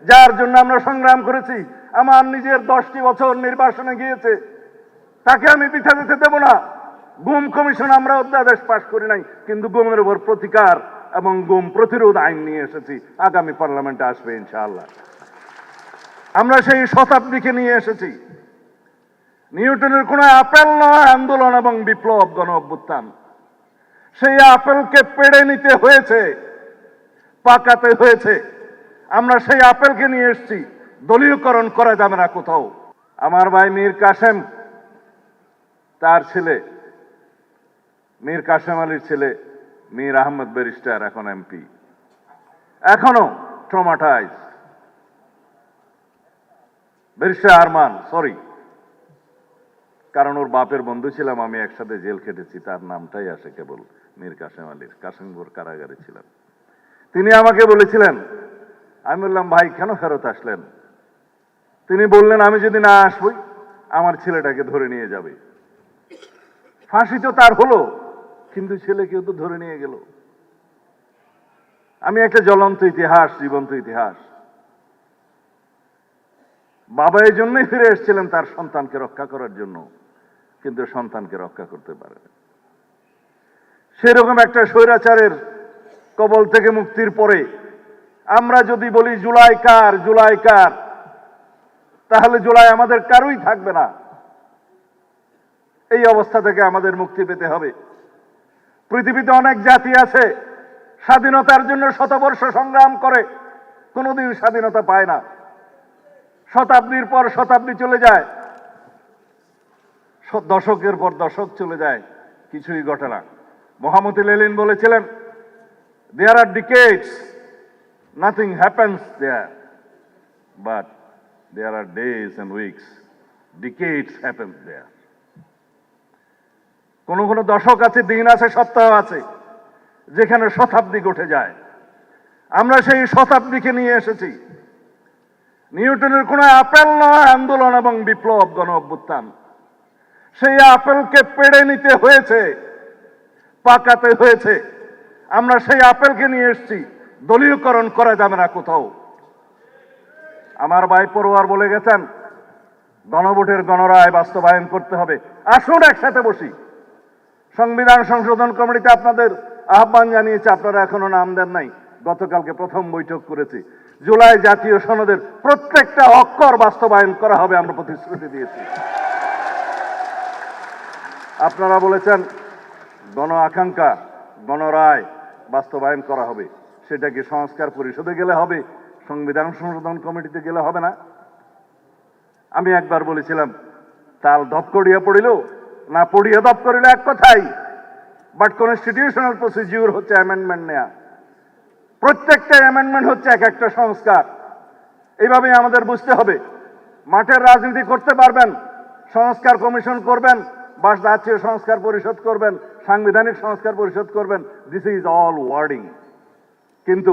যার জন্য আমরা সংগ্রাম করেছি, আমার নিজের 10টি বছর নির্বাসনে গিয়েছে, তাকে আমি পিঠা দিতে দেব না। গুম কমিশন আমরা অধ্যাদেশ পাশ করি নাই, কিন্তু গুমের উপর প্রতিকার এবং গুম প্রতিরোধ আইন নিয়ে এসেছি, আগামী পার্লামেন্টে আসবে ইনশাআল্লাহ। আমরা সেই শতাব্দীকে নিয়ে এসেছি। নিউটনের কোনো আপেল নয় আন্দোলন এবং বিপ্লব, গণ অভ্যুত্থান। সেই আপেলকে পেড়ে নিতে হয়েছে, পাকাতে হয়েছে। আমরা সেই আপেলকে নিয়ে এসেছি, দলীয়করণ করা যাবে না কোথাও। আমার ভাই মীর কাসেম, তার ছেলে মীর কাসেম আলীর ছেলে মীর আহমদ ব্যারিস্টার, এখন এমপি, এখনো ট্রমাটাইজ। ব্যারিস্টার আরমান, সরি, কারণ ওর বাপের বন্ধু ছিলাম আমি, একসাথে জেল খেটেছি, তার নামটাই আসে কেবল মীর কাসেম আলীর। কাশিমপুর কারাগারে ছিলাম। তিনি আমাকে বলেছিলেন, আমি বললাম ভাই কেন ফেরত আসলেন? তিনি বললেন আমি যদি না আসবই আমার ছেলেটাকে ধরে নিয়ে যাবে। ফাঁসি তো তার হলো, কিন্তু ছেলেকেও তো ধরে নিয়ে গেল। আমি একটা জ্বলন্ত ইতিহাস, জীবন্ত ইতিহাস। বাবা এই জন্যই ফিরে এসেছিলেন তার সন্তানকে রক্ষা করার জন্য, কিন্তু সন্তানকে রক্ষা করতে পারে না। সেরকম একটা স্বৈরাচারের কবল থেকে মুক্তির পরে আমরা যদি বলি জুলাই কার, জুলাই কার, তাহলে জুলাই আমাদের কারোই থাকবে না। এই অবস্থা থেকে আমাদের মুক্তি পেতে হবে। পৃথিবীতে অনেক জাতি আছে স্বাধীনতার জন্য শতবর্ষ সংগ্রাম করে, কোনোদিন স্বাধীনতা পায় না। শতাব্দীর পর শতাব্দী চলে যায়, দশকের পর দশক চলে যায়, কিছুই ঘটে না। মোহাম্মদ লেনিন বলেছিলেন, there are decades, nothing happens there, but there are days and weeks, decades happens there. কোন কোন দশক আছে, দিন আছে, সপ্তাহ আছে, যেখানে শতাব্দী ঘটে যায়। আমরা সেই শতাব্দীকে নিয়ে এসেছি। নিউটনের কোনো আপেল নয় আন্দোলন এবং বিপ্লব, গণ অভ্যুত্থান। সেই আপেলকে পেড়ে নিতে হয়েছে, পাকাতে হয়েছে। আমরা সেই আপেলকে নিয়ে এসেছি, দলীয়করণ করা যাবে না কোথাও। আমার ভাই পড়ুয়ার বলে গেছেন গণভোটের গণরায় বাস্তবায়ন করতে হবে। আসুন একসাথে বসি। সংবিধান সংশোধন কমিটিতে আপনাদের আহ্বান জানিয়েছে, আপনারা এখনো নাম দেন নাই। গতকালকে প্রথম বৈঠক করেছি। জুলাই জাতীয় সনদের প্রত্যেকটা অক্ষর বাস্তবায়ন করা হবে, আমরা প্রতিশ্রুতি দিয়েছি। আপনারা বলেছেন গণ আকাঙ্ক্ষা, গণরায় বাস্তবায়ন করা হবে। সেটা কি সংস্কার পরিষদে গেলে হবে, সংবিধান সংশোধন কমিটিতে গেলে হবে না? আমি একবার বলেছিলাম, তাল ধপ করিয়া পড়িল না পড়িয়া ধপ করিল এক কথাই, বাট কনস্টিটিউশনাল প্রসিডিউর হচ্ছে অ্যামেন্ডমেন্ট নেয়া। প্রত্যেকটা অ্যামেন্ডমেন্ট হচ্ছে এক একটা সংস্কার। এইভাবেই আমাদের বুঝতে হবে। মাঠের রাজনীতি করতে পারবেন, সংস্কার কমিশন করবেন, বা জাতীয় সংস্কার পরিষদ করবেন, সাংবিধানিক সংস্কার পরিষদ করবেন, দিস ইজ অল ওয়ার্ডিং। কিন্তু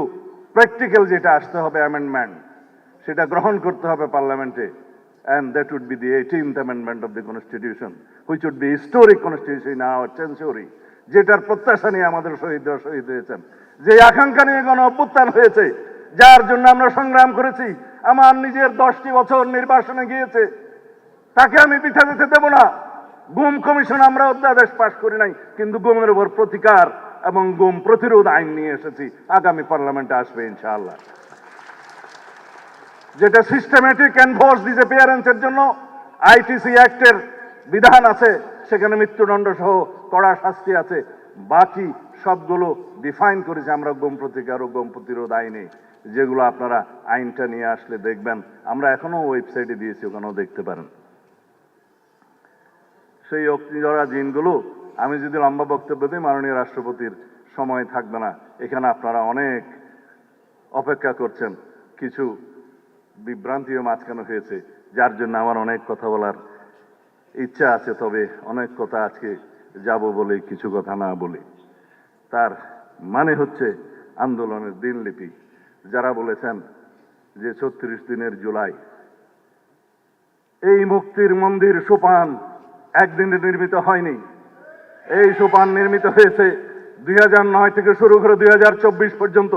প্র্যাকটিক্যাল যেটা আসতে হবে অ্যামেন্ডমেন্ট, সেটা গ্রহণ করতে হবে পার্লামেন্টে। And that would be the 18th amendment of the constitution, which would be historic constitution in our century, যেটার প্রত্যাশা নিয়ে আমাদের শহীদরা শহীদ হয়েছেন, যে আকাঙ্ক্ষা নিয়ে গণ অভ্যুত্থান হয়েছে, যার জন্য আমরা সংগ্রাম করেছি। আমার নিজের 10টি বছর নির্বাসনে গিয়েছে, তাকে আমি পিঠা দিতে দেব না। গুম কমিশন আমরা অধ্যাদেশ পাশ করি নাই, কিন্তু গুমের উপর প্রতিকার এবং গুম প্রতিরোধ আইন নিয়ে এসেছি, আগামী পার্লামেন্টে আসবে ইনশাআল্লাহ। যেটা সিস্টেমেটিক এনফোর্স ডিসঅ্যাপিয়ারেন্সের জন্য আইটিসি অ্যাক্টের বিধান আছে, সেখানে মৃত্যুদণ্ড সহ কড়া শাস্তি আছে। বাকি সবগুলো ডিফাইন করেছে আমরা গুম প্রতিকার ও গুম প্রতিরোধ আইনে, যেগুলো আপনারা আইনটা নিয়ে আসলে দেখবেন। আমরা এখনো ওয়েবসাইটে দিয়েছি, ওখানেও দেখতে পারেন। সেই অগ্নিঝরা দিনগুলো, আমি যদি লম্বা বক্তব্য দিই মাননীয় রাষ্ট্রপতির সময় থাকবে না। এখানে আপনারা অনেক অপেক্ষা করছেন, কিছু বিভ্রান্তিও মাঝখানে হয়েছে, যার জন্য আমার অনেক কথা বলার ইচ্ছা আছে। তবে অনেক কথা আজকে যাব বলে কিছু কথা না বলে, তার মানে হচ্ছে আন্দোলনের দিনলিপি। যারা বলেছেন যে 36 দিনের জুলাই, এই মুক্তির মন্দির সোপান একদিনে নির্মিত হয়নি। এই সোপান নির্মিত হয়েছে 2009 থেকে শুরু করে 2024 পর্যন্ত।